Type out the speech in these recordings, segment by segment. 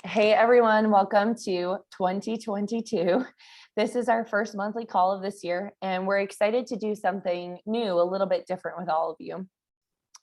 Hey everyone, welcome to 2022. This is our first monthly call of this year, and we're excited to do something new, a little bit different with all of you.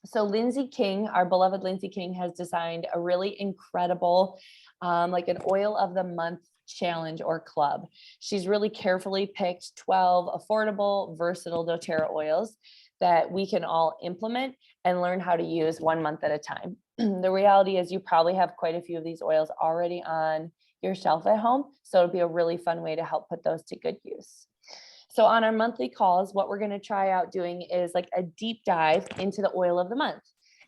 So Lindsay King, our beloved Lindsay King, has designed a really incredible, like an oil of the month challenge or club. She's really carefully picked 12 affordable, versatile doTERRA oils that we can all implement and learn how to use 1 month at a time. The reality is you probably have quite a few of these oils already on your shelf at home, so it'll be a really fun way to help put those to good use. So on our monthly calls, what we're going to try out doing is like a deep dive into the oil of the month.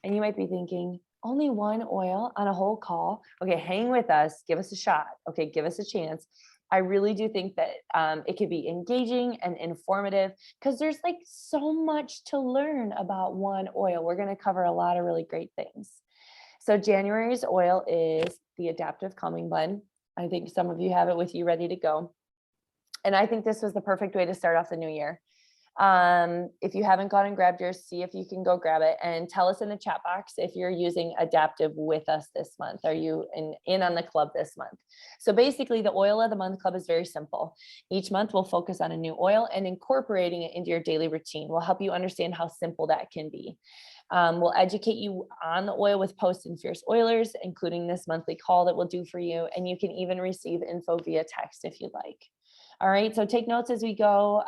And you might be thinking, only one oil on a whole call? Okay, hang with us, give us a shot. Okay, give us a chance. I really do think that it could be engaging and informative because there's like so much to learn about one oil. We're going to cover a lot of really great things. So January's oil is the Adaptiv Calming Blend. I think some of you have it with you ready to go. And I think this was the perfect way to start off the new year. If you haven't gone and grabbed yours, see if you can go grab it and tell us in the chat box if you're using Adaptiv with us this month. Are you in on the club this month? So basically the oil of the month club is very simple. Each month we'll focus on a new oil, and incorporating it into your daily routine will help you understand how simple that can be. We'll educate you on the oil with posts and fierce oilers, including this monthly call that we'll do for you. And you can even receive info via text if you'd like. All right, so take notes as we go.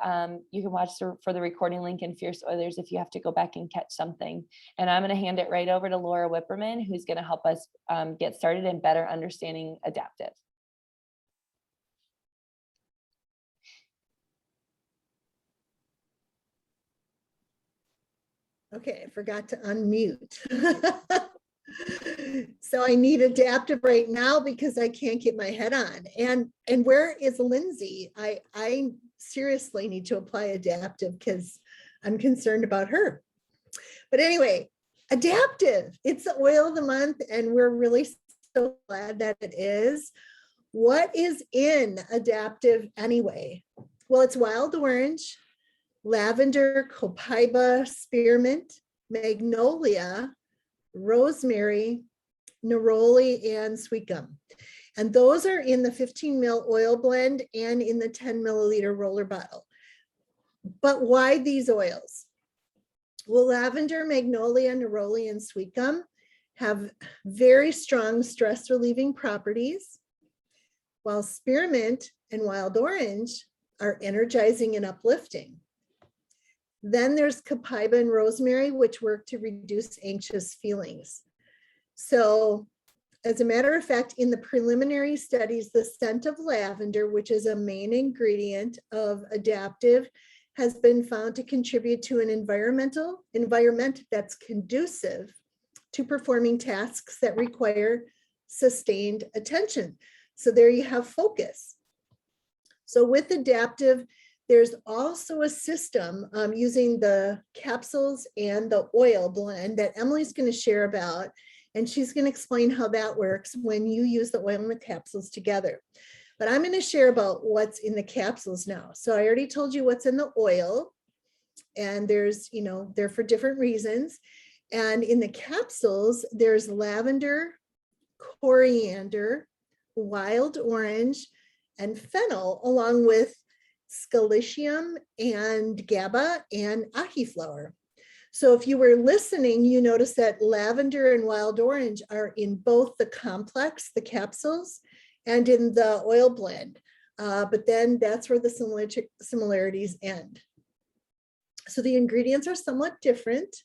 You can watch for the recording link in Fierce Oilers if you have to go back and catch something. And I'm going to hand it right over to Laura Whipperman, who's going to help us get started in better understanding Adaptiv. Okay, I forgot to unmute. So I need Adaptiv right now because I can't get my head on. And where is Lindsay? I seriously need to apply Adaptiv because I'm concerned about her. But anyway, Adaptiv, it's the oil of the month, and we're really so glad that it is. What is in Adaptiv anyway? Well, it's wild orange, lavender, copaiba, spearmint, magnolia, rosemary, neroli, and sweet gum. And those are in the 15 ml oil blend and in the 10 milliliter roller bottle. But why these oils? Well, lavender, magnolia, neroli, and sweet gum have very strong stress relieving properties, while spearmint and wild orange are energizing and uplifting. Then there's copaiba and rosemary, which work to reduce anxious feelings. So as a matter of fact, in the preliminary studies, the scent of lavender, which is a main ingredient of Adaptiv, has been found to contribute to an environment that's conducive to performing tasks that require sustained attention. So there you have focus. So with Adaptiv, there's also a system using the capsules and the oil blend that Emily's going to share about, and she's going to explain how that works when you use the oil and the capsules together. But I'm going to share about what's in the capsules now. So I already told you what's in the oil, and there's, they're for different reasons. And in the capsules, there's lavender, coriander, wild orange, and fennel, along with scalicium and GABA and ahi flower. So if you were listening, you notice that lavender and wild orange are in both the complex, the capsules, and in the oil blend. But then that's where the similarities end. So the ingredients are somewhat different,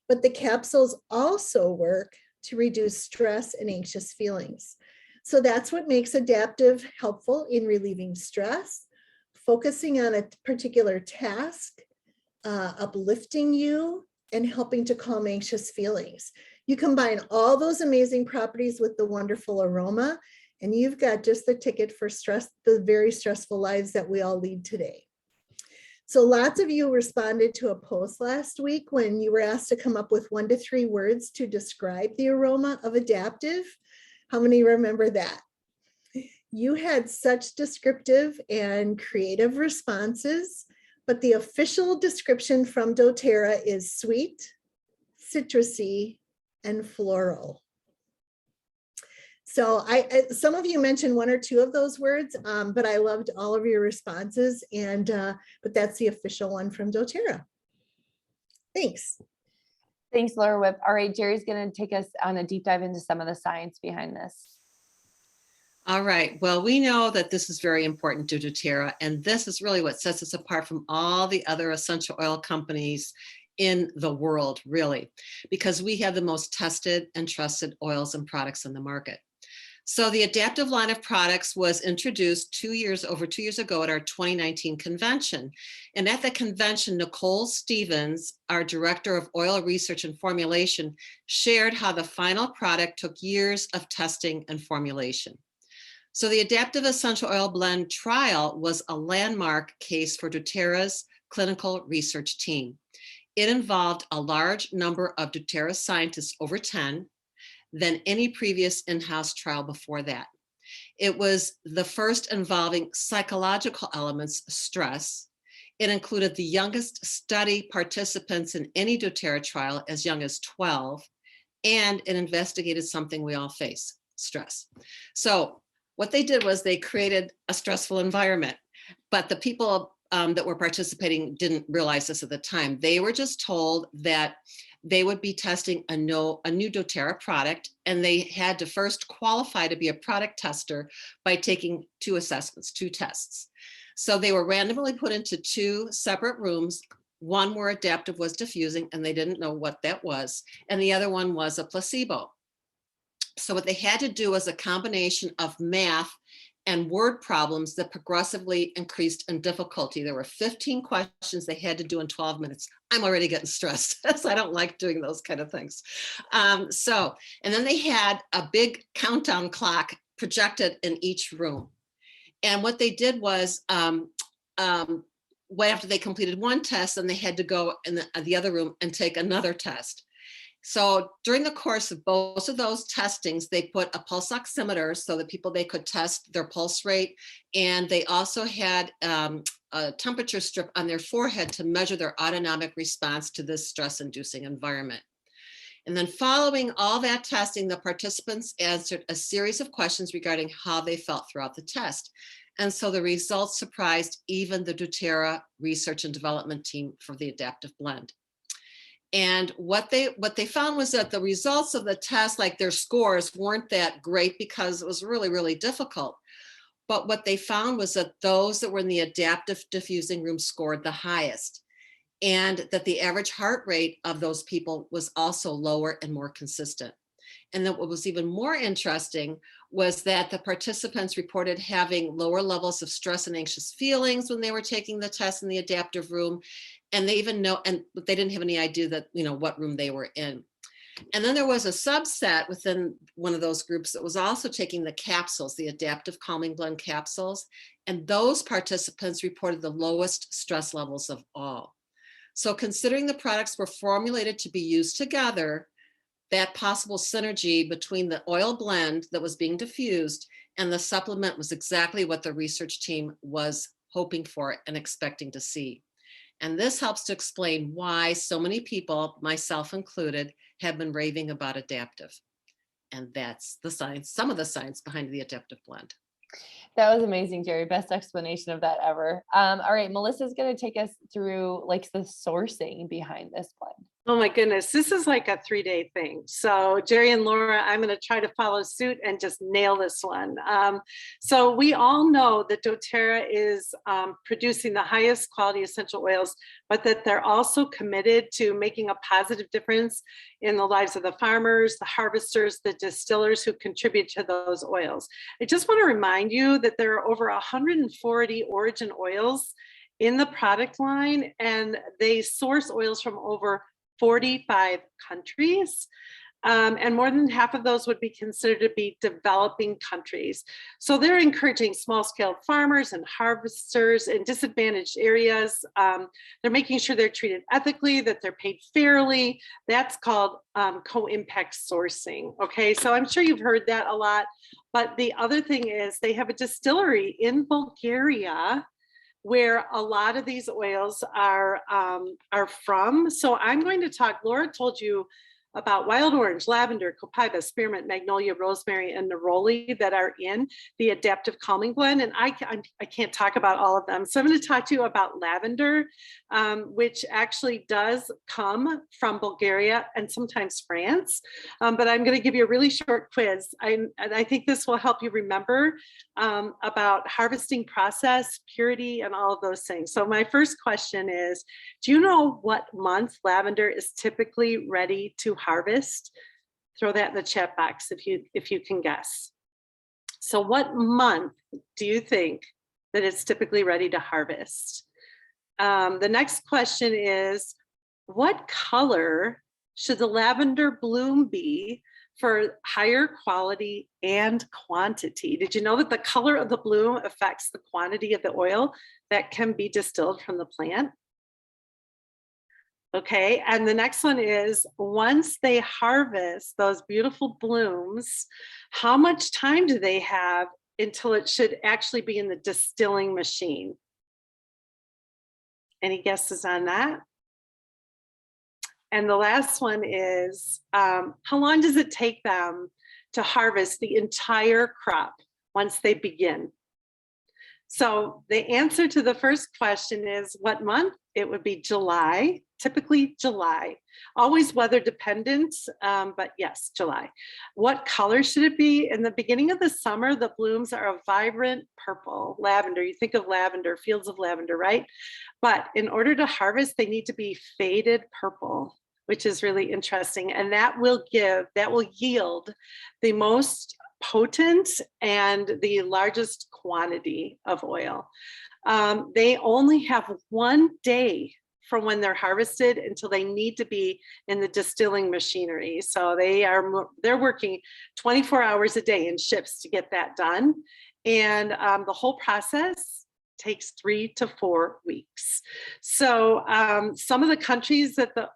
but the capsules also work to reduce stress and anxious feelings. So that's what makes Adaptiv helpful in relieving stress, focusing on a particular task, uplifting you, and helping to calm anxious feelings. You combine all those amazing properties with the wonderful aroma, and you've got just the ticket for the very stressful lives that we all lead today. So lots of you responded to a post last week when you were asked to come up with 1 to 3 words to describe the aroma of Adaptiv. How many remember that? You had such descriptive and creative responses, but the official description from doTERRA is sweet, citrusy, and floral. So some of you mentioned one or two of those words, but I loved all of your responses, and but that's the official one from doTERRA. Thanks. Thanks, Laura Whip. All right, Jerry's going to take us on a deep dive into some of the science behind this. All right. Well, we know that this is very important to doTERRA, and this is really what sets us apart from all the other essential oil companies in the world, really, because we have the most tested and trusted oils and products in the market. So the Adaptiv line of products was introduced over 2 years ago at our 2019 convention. And at the convention, Nicole Stevens, our Director of Oil Research and Formulation, shared how the final product took years of testing and formulation. So the Adaptiv Essential Oil Blend trial was a landmark case for doTERRA's clinical research team. It involved a large number of doTERRA scientists, over 10, than any previous in-house trial before that. It was the first involving psychological elements, stress. It included the youngest study participants in any doTERRA trial, as young as 12, and it investigated something we all face, stress. So what they did was they created a stressful environment, but the people that were participating didn't realize this at the time. They were just told that they would be testing a new doTERRA product, and they had to first qualify to be a product tester by taking 2 assessments, 2 tests. So they were randomly put into 2 separate rooms, one where Adaptiv was diffusing, and they didn't know what that was, and the other one was a placebo. So what they had to do was a combination of math and word problems that progressively increased in difficulty. There were 15 questions they had to do in 12 minutes. I'm already getting stressed, so I don't like doing those kind of things. And then they had a big countdown clock projected in each room. And what they did was, after they completed one test, then they had to go in the other room and take another test. So during the course of both of those testings, they put a pulse oximeter so that they could test their pulse rate. And they also had a temperature strip on their forehead to measure their autonomic response to this stress-inducing environment. And then following all that testing, the participants answered a series of questions regarding how they felt throughout the test. And so the results surprised even the doTERRA research and development team for the Adaptiv blend. And what they found was that the results of the test, like their scores, weren't that great because it was really, really difficult. But what they found was that those that were in the adaptive diffusing room scored the highest, and that the average heart rate of those people was also lower and more consistent. And then what was even more interesting was that the participants reported having lower levels of stress and anxious feelings when they were taking the test in the adaptive room. And they but they didn't have any idea that, what room they were in. And then there was a subset within one of those groups that was also taking the capsules, the Adaptiv Calming Blend capsules. And those participants reported the lowest stress levels of all. So considering the products were formulated to be used together, that possible synergy between the oil blend that was being diffused and the supplement was exactly what the research team was hoping for and expecting to see. And this helps to explain why so many people, myself included, have been raving about Adaptiv. And that's the science, some of the science behind the Adaptiv blend. That was amazing, Jerry. Best explanation of that ever. All right, Melissa's going to take us through the sourcing behind this blend. Oh my goodness, this is like a 3-day thing. So Jerry and Laura, I'm going to try to follow suit and just nail this one. So we all know that doTERRA is producing the highest quality essential oils, but that they're also committed to making a positive difference in the lives of the farmers, the harvesters, the distillers who contribute to those oils. I just want to remind you that there are over 140 origin oils in the product line, and they source oils from over 45 countries. And more than half of those would be considered to be developing countries. So they're encouraging small-scale farmers and harvesters in disadvantaged areas. They're making sure they're treated ethically, that they're paid fairly. That's called co-impact sourcing. Okay, so I'm sure you've heard that a lot. But the other thing is they have a distillery in Bulgaria where a lot of these oils are from. So I'm going to talk, Laura told you about wild orange, lavender, copaiba, spearmint, magnolia, rosemary, and neroli that are in the Adaptiv Calming Blend. And I can't talk about all of them. So I'm going to talk to you about lavender, which actually does come from Bulgaria and sometimes France. But I'm going to give you a really short quiz. And I think this will help you remember about harvesting process, purity, and all of those things. So my first question is, do you know what month lavender is typically ready to harvest? Throw that in the chat box if you can guess. So what month do you think that it's typically ready to harvest? The next question is, what color should the lavender bloom be for higher quality and quantity? Did you know that the color of the bloom affects the quantity of the oil that can be distilled from the plant? Okay, and the next one is, once they harvest those beautiful blooms, how much time do they have until it should actually be in the distilling machine? Any guesses on that? And the last one is, how long does it take them to harvest the entire crop once they begin? So the answer to the first question is what month? It would be July, typically July, always weather dependent, but yes, July. What color should it be? In the beginning of the summer, the blooms are a vibrant purple, lavender. You think of lavender, fields of lavender, right? But in order to harvest, they need to be faded purple, which is really interesting. And that will yield the most potent and the largest quantity of oil. They only have 1 day from when they're harvested until they need to be in the distilling machinery. So they're working 24 hours a day in shifts to get that done. And the whole process takes 3 to 4 weeks. So some of the countries that the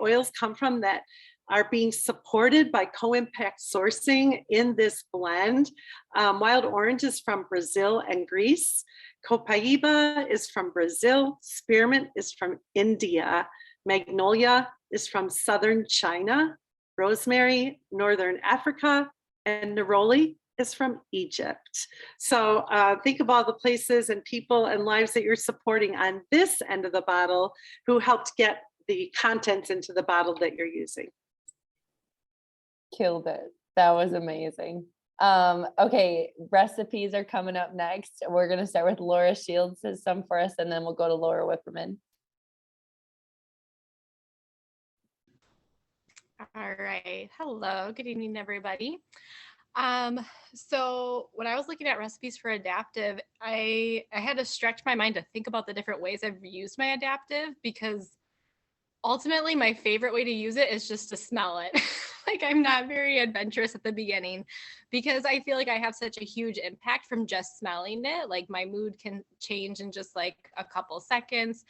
oils come from that are being supported by co-impact sourcing in this blend. Wild orange is from Brazil and Greece. Copaiba is from Brazil. Spearmint is from India. Magnolia is from southern China. Rosemary, northern Africa. And neroli is from Egypt. So think of all the places and people and lives that you're supporting on this end of the bottle who helped get the contents into the bottle that you're using. Killed it. That was amazing. Okay, recipes are coming up next. We're going to start with Laura Shields says some for us, and then we'll go to Laura Whipperman. All right. Hello. Good evening, everybody. So when I was looking at recipes for Adaptiv, I had to stretch my mind to think about the different ways I've used my Adaptiv, because ultimately my favorite way to use it is just to smell it. Like, I'm not very adventurous at the beginning because I feel like I have such a huge impact from just smelling it. Like, my mood can change in just like a couple seconds.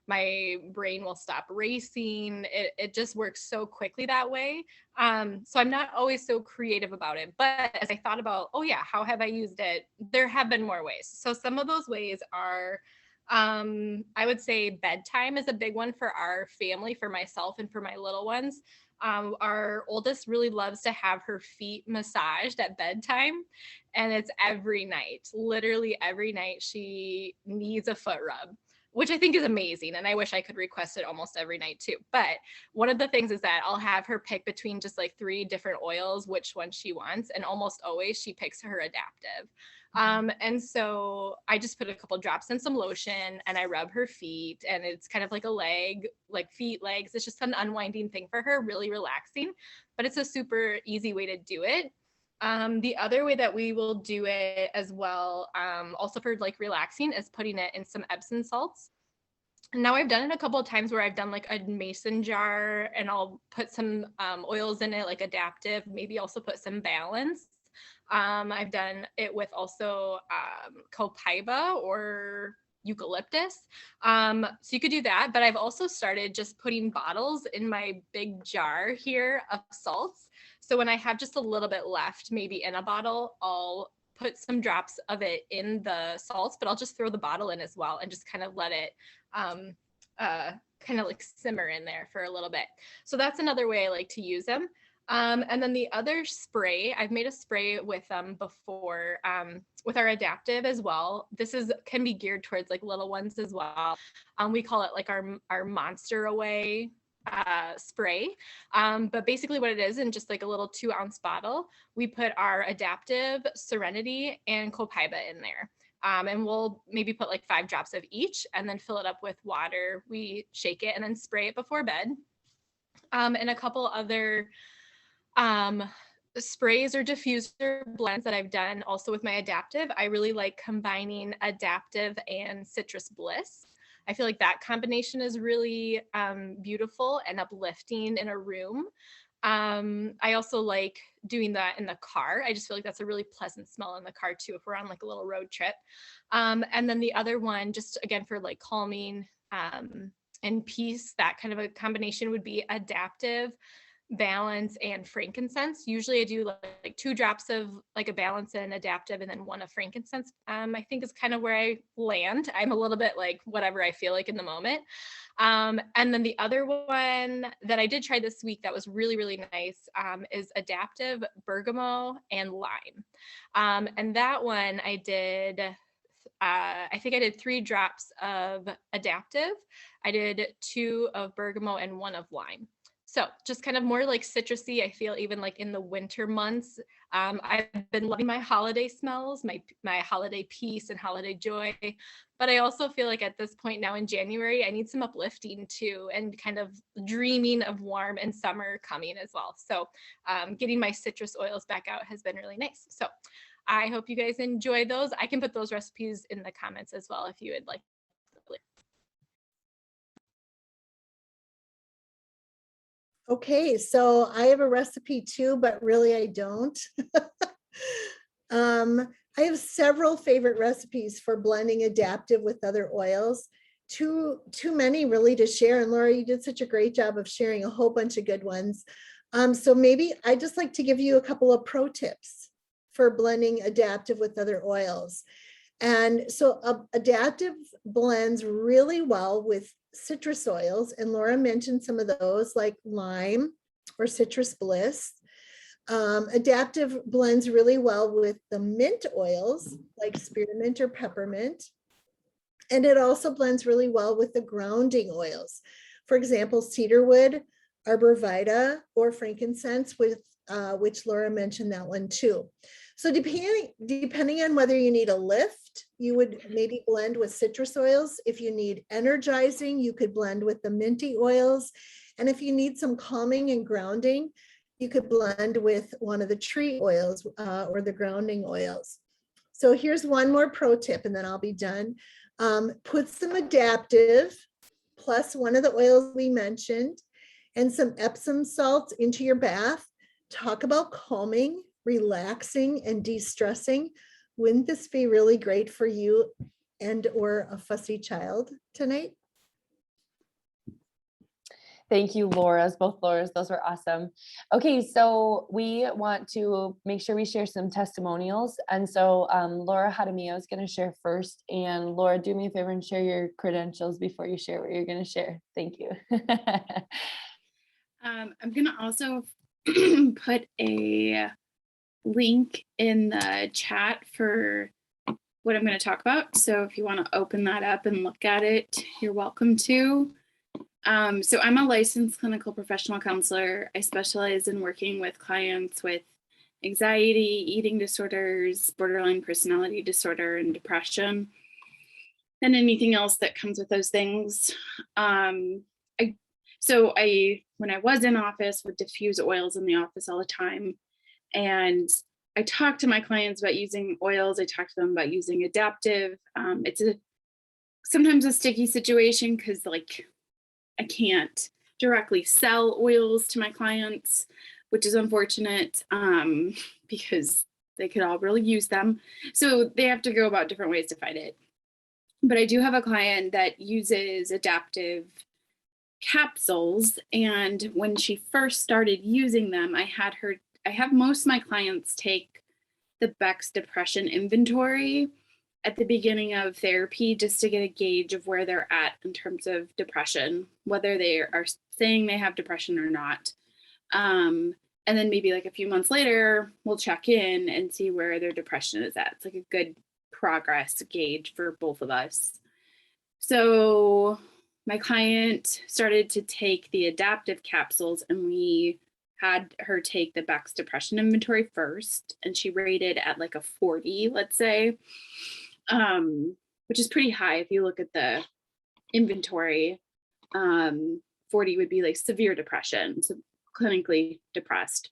My brain will stop racing. It just works so quickly that way. So I'm not always so creative about it. But as I thought about, oh yeah, how have I used it? There have been more ways. So some of those ways are, I would say bedtime is a big one for our family, for myself and for my little ones. Our oldest really loves to have her feet massaged at bedtime, and it's every night. Literally every night she needs a foot rub, which I think is amazing. And I wish I could request it almost every night too. But one of the things is that I'll have her pick between just like 3 different oils, which one she wants. And almost always she picks her Adaptiv. And so I just put a couple drops in some lotion and I rub her feet, and it's kind of like a leg, like feet, legs. It's just an unwinding thing for her, really relaxing, but it's a super easy way to do it. The other way that we will do it as well, also for like relaxing, is putting it in some Epsom salts. And now I've done it a couple of times where I've done like a mason jar and I'll put some oils in it, like Adaptiv, maybe also put some Balance. I've done it with also copaiba or eucalyptus. So you could do that, but I've also started just putting bottles in my big jar here of salts. So when I have just a little bit left, maybe in a bottle, I'll put some drops of it in the salts, but I'll just throw the bottle in as well and just kind of let it kind of like simmer in there for a little bit. So that's another way I like to use them. And then the other spray, I've made a spray with them before with our Adaptiv as well. This can be geared towards like little ones as well. We call it like our Monster Away spray. But basically what it is, in just like a little 2-ounce bottle, we put our Adaptiv, Serenity, and Copaiba in there. And we'll maybe put like 5 drops of each and then fill it up with water. We shake it and then spray it before bed. And a couple other sprays or diffuser blends that I've done also with my Adaptiv. I really like combining Adaptiv and Citrus Bliss. I feel like that combination is really beautiful and uplifting in a room. I also like doing that in the car. I just feel like that's a really pleasant smell in the car too, if we're on like a little road trip. And then the other one, just again for like calming and peace, that kind of a combination would be Adaptiv, Balance, and frankincense. Usually I do like 2 drops of like a Balance and Adaptiv, and then 1 of frankincense. I think is kind of where I land. I'm a little bit like whatever I feel like in the moment. And then the other one that I did try this week that was really, really nice is Adaptiv, Bergamot, and Lime. And that one I did, I think I did 3 drops of Adaptiv. I did 2 of Bergamot and 1 of Lime. So just kind of more like citrusy. I feel even like in the winter months, I've been loving my holiday smells, my holiday peace and holiday joy. But I also feel like at this point now in January, I need some uplifting too, and kind of dreaming of warm and summer coming as well. So getting my citrus oils back out has been really nice. So I hope you guys enjoy those. I can put those recipes in the comments as well if you would like. Okay, so I have a recipe too, but really I don't. I have several favorite recipes for blending Adaptiv with other oils. Too many really to share. And Laura, you did such a great job of sharing a whole bunch of good ones. So maybe I'd just like to give you a couple of pro tips for blending Adaptiv with other oils. And so Adaptiv blends really well with citrus oils, and Laura mentioned some of those like lime or citrus bliss. Adaptiv blends really well with the mint oils like spearmint or peppermint. And it also blends really well with the grounding oils. For example, cedarwood, arbor vitae, or frankincense, with which Laura mentioned that one too. So depending on whether you need a lift, you would maybe blend with citrus oils. If you need energizing, you could blend with the minty oils. And if you need some calming and grounding, you could blend with one of the tree oils or the grounding oils. So here's one more pro tip, and then I'll be done. Put some Adaptiv plus one of the oils we mentioned and some Epsom salts into your bath. Talk about calming, relaxing, and de-stressing. Wouldn't this be really great for you and or a fussy child tonight? Thank you, Laura's, both Laura's. Those were awesome. Okay, so we want to make sure we share some testimonials. And so Laura Hadamio is going to share first. And Laura, do me a favor and share your credentials before you share what you're going to share. Thank you. I'm going to also put a link in the chat for what I'm going to talk about. So if you want to open that up and look at it, you're welcome to. So I'm a licensed clinical professional counselor. I specialize in working with clients with anxiety, eating disorders, borderline personality disorder, and depression, and anything else that comes with those things. When I was in office, would diffuse oils in the office all the time. And I talk to my clients about using oils. I talk to them about using Adaptiv. It's sometimes a sticky situation because like I can't directly sell oils to my clients, which is unfortunate because they could all really use them. So they have to go about different ways to find it. But I do have a client that uses Adaptiv capsules. And when she first started using them, I have most of my clients take the Beck's depression inventory. at the beginning of therapy just to get a gauge of where they're at in terms of depression, whether they are saying they have depression or not. And then maybe like a few months later, we'll check in and see where their depression is at. It's like a good progress gauge for both of us. So my client started to take the Adaptiv capsules, and we had her take the Beck's depression inventory first, and she rated at like a 40, let's say, which is pretty high if you look at the inventory. 40 would be like severe depression, so clinically depressed.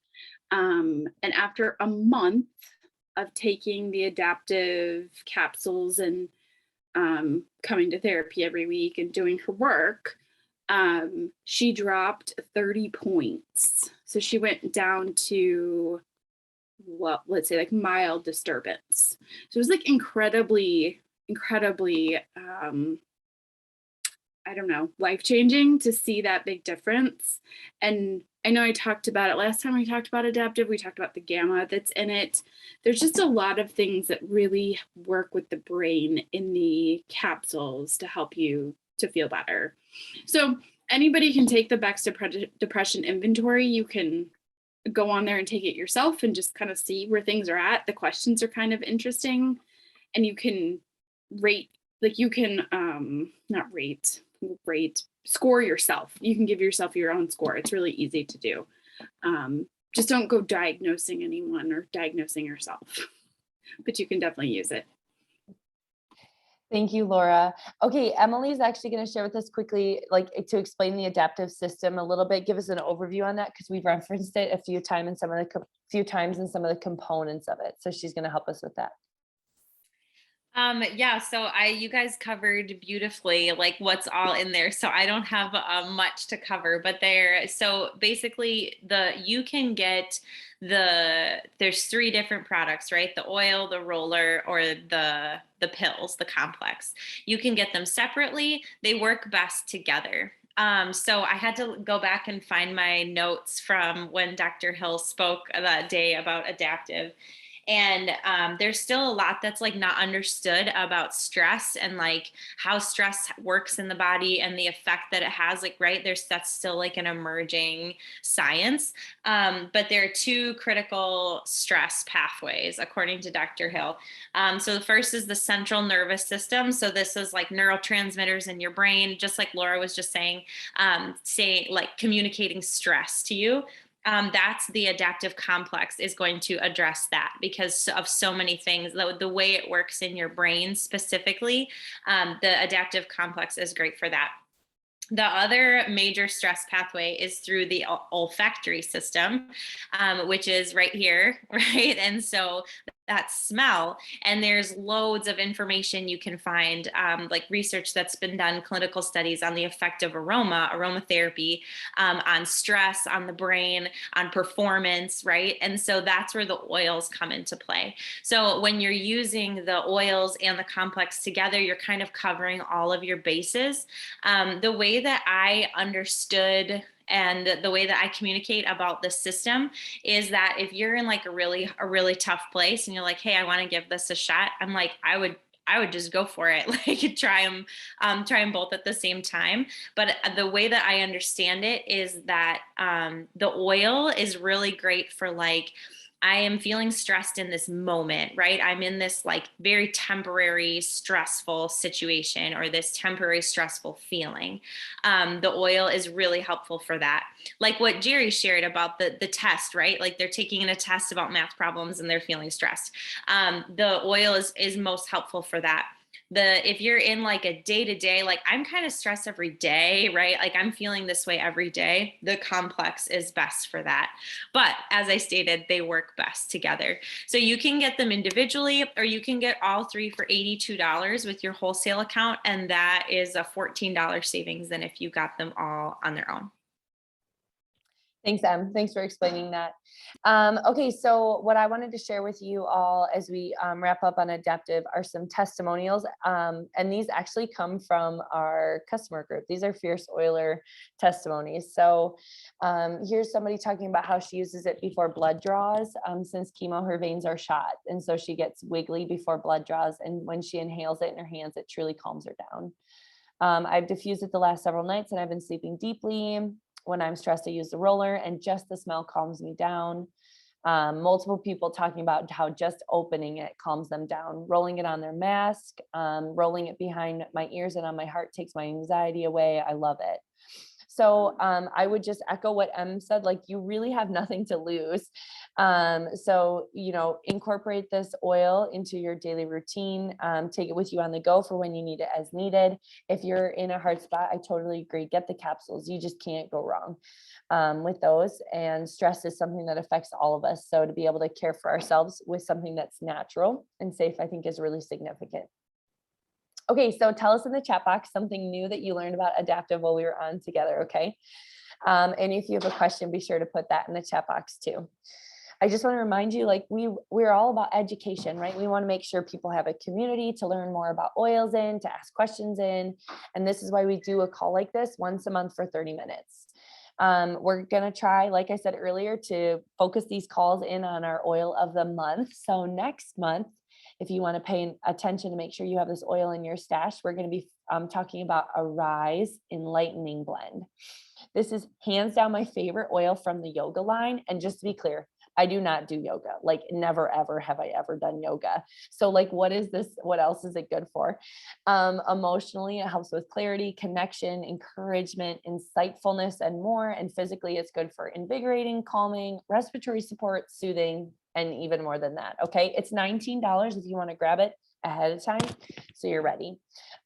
And after a month of taking the Adaptiv capsules and coming to therapy every week and doing her work, she dropped 30 points. So she went down to, well, let's say like mild disturbance. So it was like incredibly, I don't know, life-changing to see that big difference. And I know I talked about it last time we talked about Adaptiv, we talked about the gamma that's in it. There's just a lot of things that really work with the brain in the capsules to help you to feel better. So anybody can take the Beck's depression inventory. You can go on there and take it yourself and just kind of see where things are at. The questions are kind of interesting, and you can rate, like you can not rate, score yourself. You can give yourself your own score. It's really easy to do. Just don't go diagnosing anyone or diagnosing yourself, but you can definitely use it. Thank you, Laura. Okay, Emily's actually going to share with us quickly, like to explain the Adaptiv System a little bit, give us an overview on that, because we've referenced it a few times in some of the components of it. So she's going to help us with that. Yeah, so you guys covered beautifully like what's all in there. So I don't have much to cover, but so basically you can get there's 3 different products, right? The oil, the roller, or the pills, the complex. You can get them separately. They work best together. So I had to go back and find my notes from when Dr. Hill spoke that day about Adaptiv. And there's still a lot that's like not understood about stress and like how stress works in the body and the effect that it has, like, right, that's still like an emerging science. But there are 2 critical stress pathways, according to Dr. Hill. So the first is the central nervous system. So this is like neurotransmitters in your brain, just like Laura was just saying like communicating stress to you. That's the adaptive complex is going to address that because of so many things. The way it works in your brain specifically, the adaptive complex is great for that. The other major stress pathway is through the olfactory system, which is right here, right? And so that smell, and there's loads of information you can find, like research that's been done, clinical studies on the effect of aromatherapy, on stress, on the brain, on performance, right? And so that's where the oils come into play. So when you're using the oils and the complex together, you're kind of covering all of your bases. The way that I understood and the way that I communicate about the system is that if you're in like a really tough place and you're like, hey, I want to give this a shot, I'm like, I would just go for it. Like try them both at the same time. But the way that I understand it is that the oil is really great for like, I am feeling stressed in this moment, right? I'm in this like very temporary stressful situation or this temporary stressful feeling. The oil is really helpful for that. Like what Jerry shared about the test, right? Like they're taking in a test about math problems and they're feeling stressed. The oil is most helpful for that. If you're in like a day-to-day, like I'm kind of stressed every day, right? Like I'm feeling this way every day. The complex is best for that. But as I stated, they work best together. So you can get them individually, or you can get all 3 for $82 with your wholesale account. And that is a $14 savings than if you got them all on their own. Thanks, Em. Thanks for explaining that. Okay, so what I wanted to share with you all as we wrap up on Adaptiv are some testimonials. And these actually come from our customer group. These are fierce oiler testimonies. So here's somebody talking about how she uses it before blood draws. Since chemo, her veins are shot. And so she gets wiggly before blood draws. And when she inhales it in her hands, it truly calms her down. I've diffused it the last several nights and I've been sleeping deeply. When I'm stressed, I use the roller and just the smell calms me down. Multiple people talking about how just opening it calms them down. Rolling it on their mask, rolling it behind my ears and on my heart takes my anxiety away. I love it. So I would just echo what Em said, like you really have nothing to lose. So, you know, incorporate this oil into your daily routine, take it with you on the go for when you need it as needed. If you're in a hard spot, I totally agree. Get the capsules. You just can't go wrong with those. And stress is something that affects all of us. So to be able to care for ourselves with something that's natural and safe, I think is really significant. Okay, so tell us in the chat box something new that you learned about Adaptiv while we were on together, okay? And if you have a question, be sure to put that in the chat box too. I just want to remind you, like we're all about education, right? We want to make sure people have a community to learn more about oils in, to ask questions in. And this is why we do a call like this once a month for 30 minutes. We're going to try, like I said earlier, to focus these calls in on our oil of the month. So next month, if you want to pay attention to make sure you have this oil in your stash, we're going to be talking about a Rise Enlightening Blend. This is hands down my favorite oil from the yoga line. And just to be clear, I do not do yoga. Like never, ever have I ever done yoga. So like, what is this? What else is it good for? Emotionally, it helps with clarity, connection, encouragement, insightfulness, and more. And physically, it's good for invigorating, calming, respiratory support, soothing, and even more than that. Okay. It's $19 if you want to grab it ahead of time, so you're ready.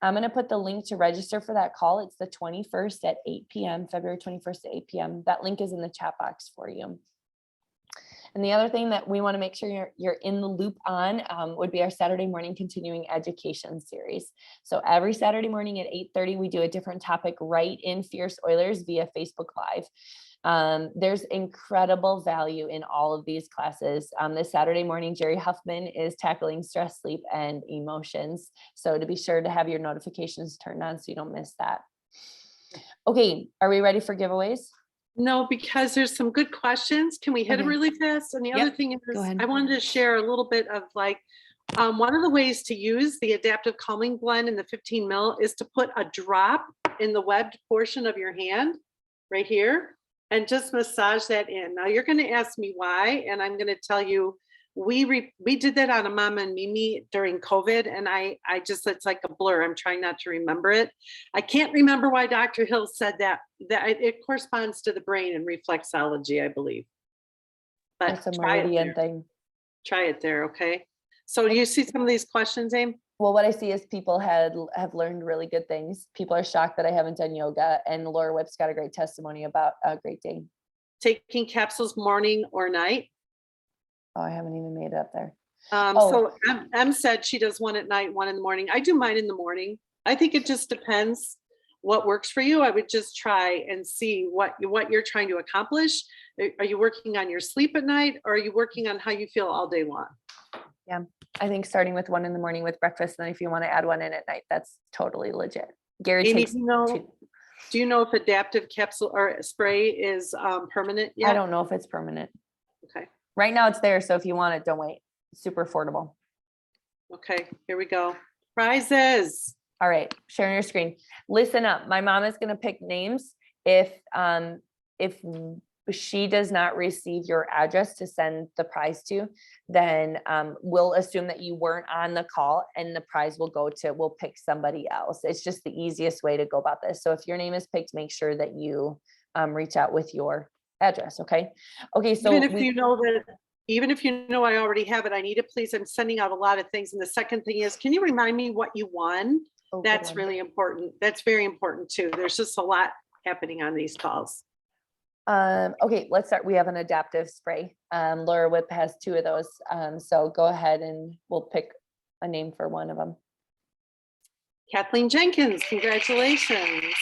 I'm going to put the link to register for that call. It's the 21st at 8 p.m., February 21st at 8 p.m. That link is in the chat box for you. And the other thing that we want to make sure you're in the loop on would be our Saturday morning continuing education series. So every Saturday morning at 8:30, we do a different topic right in Fierce Oilers via Facebook Live. There's incredible value in all of these classes. This Saturday morning, Jerry Huffman is tackling stress, sleep, and emotions. So to be sure to have your notifications turned on so you don't miss that. Okay, are we ready for giveaways? No, because there's some good questions. Can we hit them really fast? And the other thing is, I wanted to share a little bit of like, one of the ways to use the Adaptiv Calming Blend in the 15 ml is to put a drop in the webbed portion of your hand right here and just massage that in. Now you're going to ask me why, and I'm going to tell you, we did that on a Mama and Mimi during COVID, and I just, it's like a blur. I'm trying not to remember it. I can't remember why Dr. Hill said that it corresponds to the brain and reflexology, I believe. But it's a meridian thing. Try it there, okay? So do you see some of these questions, Aim? Well, what I see is people have learned really good things. People are shocked that I haven't done yoga, and Laura Whip's got a great testimony about a great day. Taking capsules morning or night? Oh, I haven't even made it up there. So Em said she does one at night, one in the morning. I do mine in the morning. I think it just depends what works for you. I would just try and see what you're trying to accomplish. Are you working on your sleep at night, or are you working on how you feel all day long? Yeah, I think starting with one in the morning with breakfast, and then if you want to add one in at night, that's totally legit. Gary Amy, takes do you know if Adaptiv capsule or spray is permanent yet? I don't know if it's permanent. Okay. Right now it's there, so if you want it, don't wait. Super affordable. Okay, here we go. Prizes. All right, sharing your screen. Listen up. My mom is going to pick names. If she does not receive your address to send the prize to, then we'll assume that you weren't on the call, and the prize will we'll pick somebody else. It's just the easiest way to go about this. So if your name is picked, make sure that you reach out with your address. Okay. So even if you know I already have it, I need it, please. I'm sending out a lot of things. And the second thing is, can you remind me what you won? That's really important. That's very important too. There's just a lot happening on these calls. Okay, let's start. We have an Adaptiv spray. Laura Whip has 2 of those. So go ahead and we'll pick a name for one of them. Kathleen Jenkins, congratulations.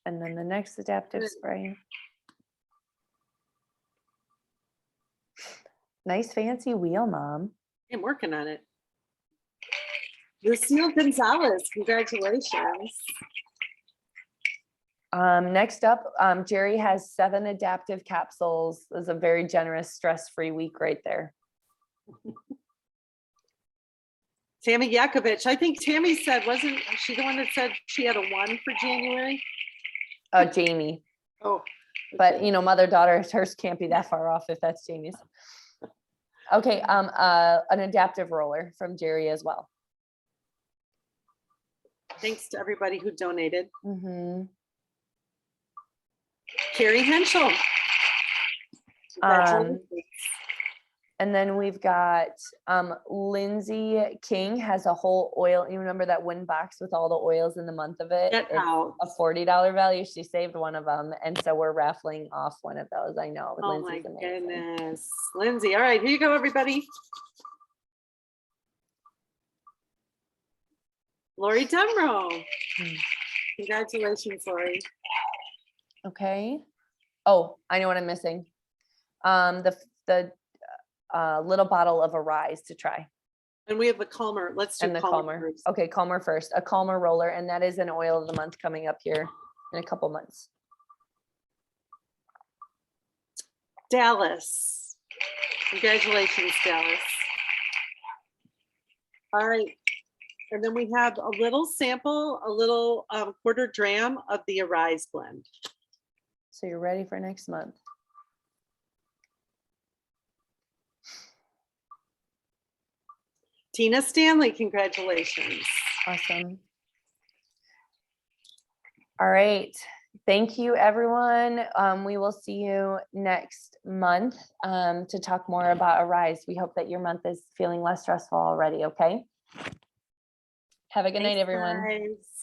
And then the next adaptive Good. spray. Nice fancy wheel, Mom. I'm working on it. Lucille Gonzalez, congratulations. Next up, Jerry has 7 adaptive capsules. It was a very generous, stress-free week right there. Tammy Yakovich, I think Tammy said, wasn't she the one that said she had a 1 for January? Jamie, Oh, but okay. you know, mother-daughter, hers can't be that far off if that's Jamie's. Okay, an adaptive roller from Jerry as well. Thanks to everybody who donated. Mhm. Carrie Henschel. Congratulations. And then we've got Lindsay King has a whole oil. You remember that one box with all the oils in the month of it? Get It's out. a $40 value. She saved one of them, and so we're raffling off one of those. I know. Oh my Lindsay's amazing. goodness. Lindsay, all right, here you go, everybody. Lori Demro. Hmm. Congratulations, Lori. Okay. Oh, I know what I'm missing. The little bottle of Arise to try. And we have the Calmer. Let's do And the Calmer. first. Okay, Calmer first. A Calmer roller, and that is an oil of the month coming up here in a couple months. Dallas. Congratulations, Dallas. All right. And then we have a little sample, a little quarter dram of the Arise blend. So you're ready for next month. Tina Stanley, congratulations. Awesome. All right. Thank you, everyone. We will see you next month to talk more about Arise. We hope that your month is feeling less stressful already, okay? Have a good night, Thanks, everyone. guys.